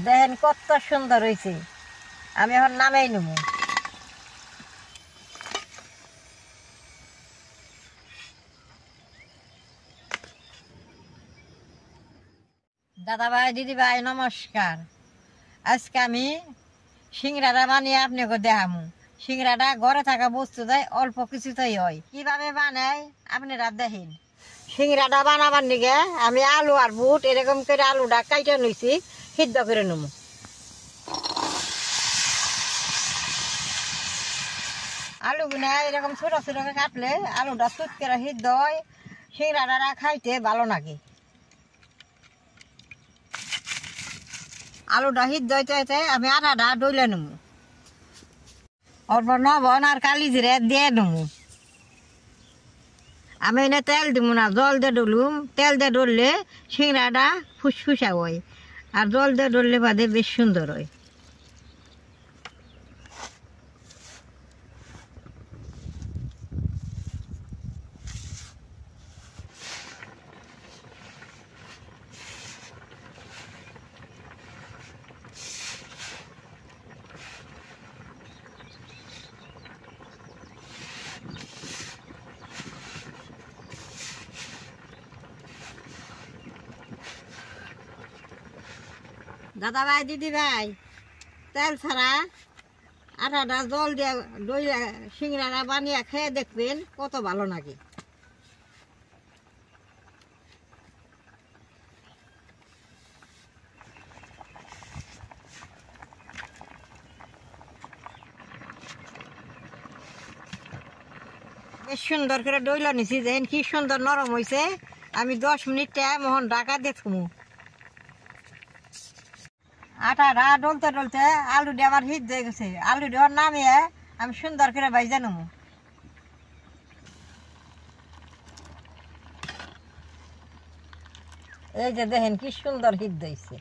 দেখেন কত সুন্দর হয়েছে। আমি এখন নামেই নেব। দাদা ভাই দিদি ভাই নমস্কার। আজকে আমি সিংড়াটা বানিয়ে আপনাকে দেখামু। সিংড়াটা ঘরে থাকা বস্তু দেয় অল্প কিছুতেই হয়। কিভাবে বানায় আপনারা দেখেন। সিংড়াটা বানাবার নিগে আমি আলু আর বুট এরকম করে আলুটা কাইটে নিয়েছি, সিদ্ধ করে নেব। আলুগুলা এরকম ছোট ছোট করে কাটলে আলুটা সুত করে সিদ্ধ হয়, সিংড়াটা খাইতে ভালো লাগে। আলুটা সিদ্ধ হইতে হইতে আমি আটাটা ডইলে নেব। অল্প লবণ আর কালি জিরে দিয়ে নেব। আমি এনে তেল দিব না, জল দিয়ে ডলুম। তেল দিয়ে ডললে সিংড়াটা ফুসফুসা হয়, আর জল দিয়ে ডললে বাদে বেশ সুন্দর হয়। দাদা ভাই দিদি ভাই, তেল ছাড়া আটাটা জল দিয়ে দইলে সিংড়াটা বানিয়ে খেয়ে দেখবেন কত ভালো লাগে। বেশ সুন্দর করে ডইলা নিছি, দেখেন কি সুন্দর নরম হয়েছে। আমি 10 মিনিট মোহন ঢাকা দিয়ে থুমু। আটাটা ডলতে ডলতে আলু দিয়ে আমার হিট হয়ে গেছে। আলু দেওয়ার নামিয়ে আমি সুন্দর করে ভাইজা নেবো। এই যে দেখেন কি সুন্দর হিট দিয়েছে।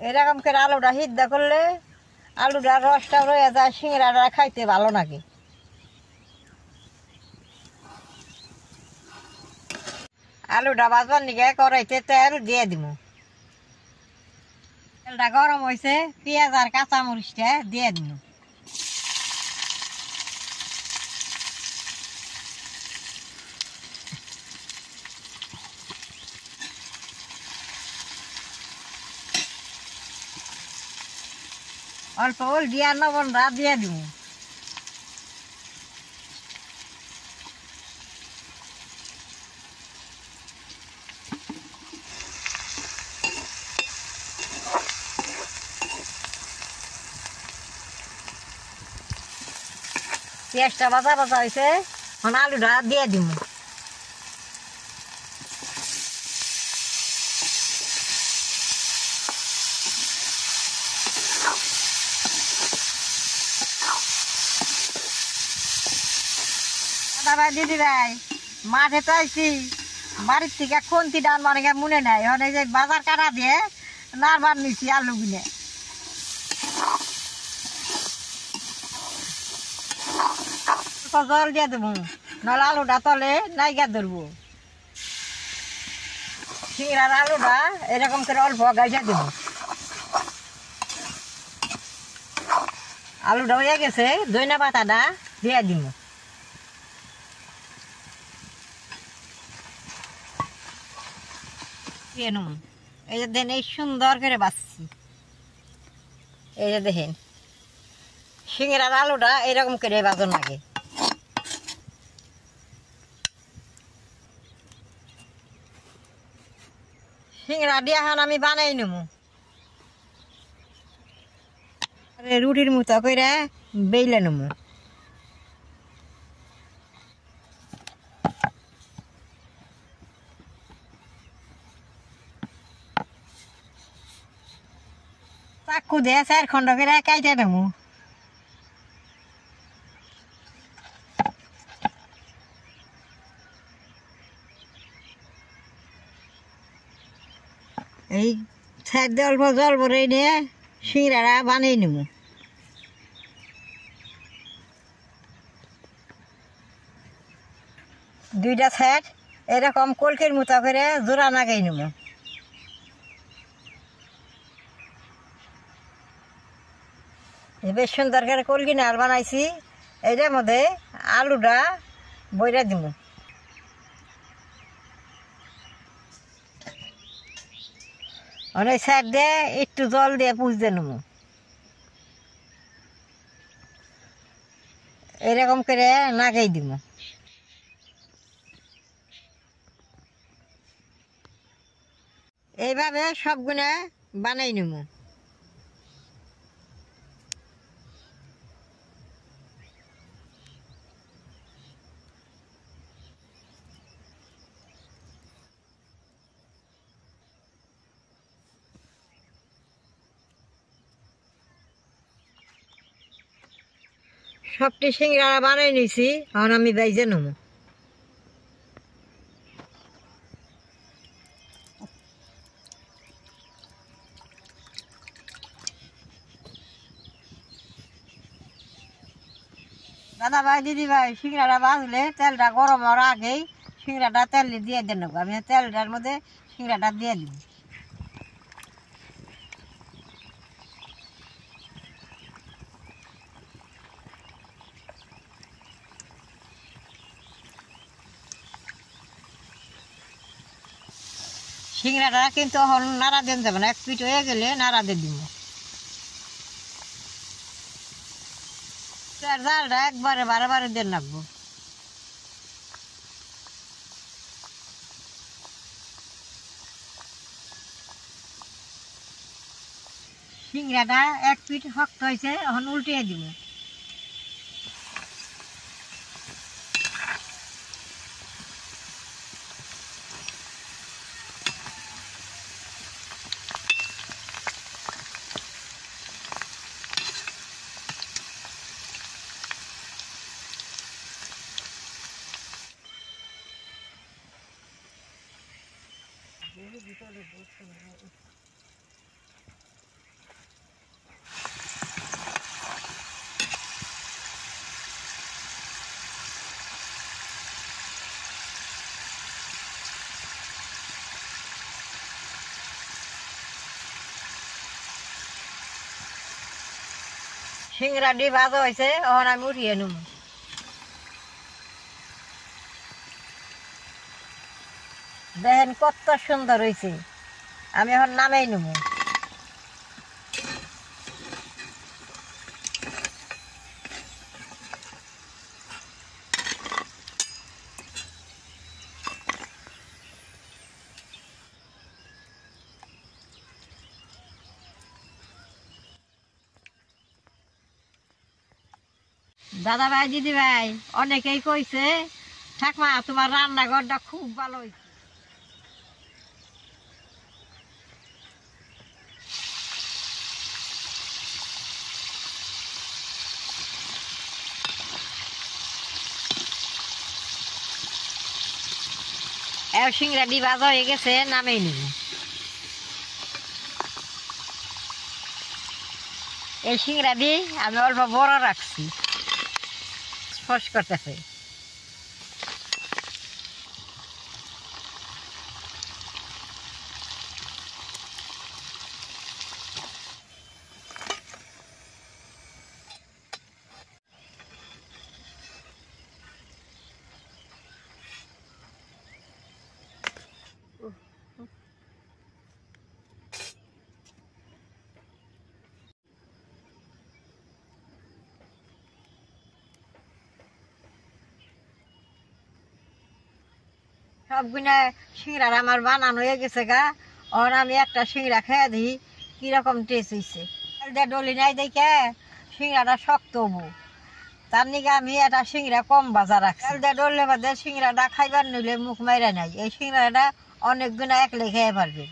এরকম করে আলুটা সিদ্ধ করলে আলুটার রসটা রয়ে যায়, সিংড়াটা খাইতে ভালো লাগে। আলুটা ভাজবার নিগে কড়াইতে তেল দিয়ে দিব। তেলটা গরম হয়েছে, পেঁয়াজ আর কাঁচামরিচটা দিয়ে দিব। অল্প হলদি আর লবণটা দিয়ে দিব। পেঁয়াজটা ভাজা ভাজা হয়েছে, এখন আলুটা দিয়ে দিব। দাদা ভাই দিদি ভাই, মাঠে তো আইছি, বাড়ির থেকে খুন্তি ডান মানে মনে নাই। এখন এই যে বাজার কাটা দিয়ে নাড়বার নিছি আলু গুনে। জল দিয়ে দেবো, নাহলে আলুটা তলে নাইগা ধরবো। সিংড়ার আলুটা এরকম করে অল্প গাইজা দেবো। আলুটা হয়ে গেছে, ধইনা পাতাটা দিয়ে দিব। এই যে দেখেন এই সুন্দর করে বাছছি। এই যে দেখেন সিংড়ার আলুটা এরকম করে বাজন লাগে। সিংড়া দিয়ে এখন আমি বানাই নেব। রুটির মতো করে বেইলে নেব। চাকু দিয়ে 4 খন্ড করে কাইটে নেব। এই সাইড দিয়ে অল্প জল ভরে নিয়ে সিংড়াটা বানিয়ে নেব। দুইটা সাইড এরকম কলকের মতো করে জোড়া লাগাই নেব। বেশ সুন্দর করে কলকি নাড় বানাইছি। এটার মধ্যে আলুটা বইরা দিব। অনেক সাইড দিয়ে একটু জল দিয়ে পুষতে নেব। এরকম করে লাগাই দিব। এইভাবে সবগুলো বানাই নেব। সবটি সিঙ্গারা বানাই নিছি, এখন আমি বাইজে নেব। দাদা ভাই দিদি ভাই, সিঙ্গারা বাজলে তেলটা গরম হওয়ার আগেই সিঙ্গারাটা তেল দিয়ে দেন। আমি তেলটার মধ্যে সিঙ্গারাটা দিয়ে দিব। সিঙ্গারাটা কিন্তু এখন নাড়া দেন যাবে না, এক পিঠ হয়ে গেলে নাড়া দিয়ে দিব। জালটা একবারে বারে বারে দেন রাখবো। সিঙ্গারাটা এক পিঠ শক্ত হয়েছে, এখন উল্টিয়ে দিব। সিঙ্গারাটি ভাজা হয়েছে, এখন আমি উঠিয়ে নেব। দেখেন কত সুন্দর হয়েছে। আমি এখন নামাই নেব। দাদা ভাই দিদি ভাই, অনেকেই কইছে ঠাকমা তোমার রান্নাঘরটা খুব ভালো হয়েছে। সিঙ্গারাটি ভাজা হয়ে গেছে, নামেই নিব। এই সিঙ্গারাটি আমি অল্প বড় রাখছি, স্পর্শ করতেছে। সবগুলা সিঙ্গারা আমার বানানো হয়ে গেছে গা। আর আমি একটা সিঙ্গারা খেয়ে দিই কিরকম টেস্ট হয়েছে। ডলি নাই দেখে সিঙ্গারাটা শক্ত হবো, তার নিকে আমি একটা সিঙ্গারা কম বাজার রাখছি। ডললে বাদে সিঙ্গারাটা খাইবার নিলে মুখ মাইরা নাই। এই সিঙ্গারাটা অনেক গুণা একলে খেয়ে পারবে।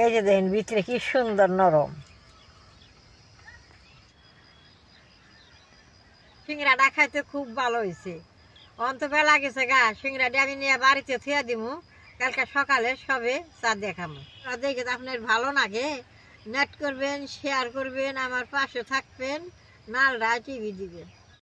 এই যে দেখেন ভিতরে কি সুন্দর নরম। সিঙ্গারাটা খাইতে খুব ভালো হয়েছে। অন্ত বেলা গেছে গা, সিঙ্গারাটি আমি নিয়ে বাড়িতে থুয়া দিব। কালকে সকালে সবে চা দেখাবো। দেখে আপনার ভালো লাগে, নেট করবেন, শেয়ার করবেন, আমার পাশে থাকবেন, নালটা টিভি দিবেন।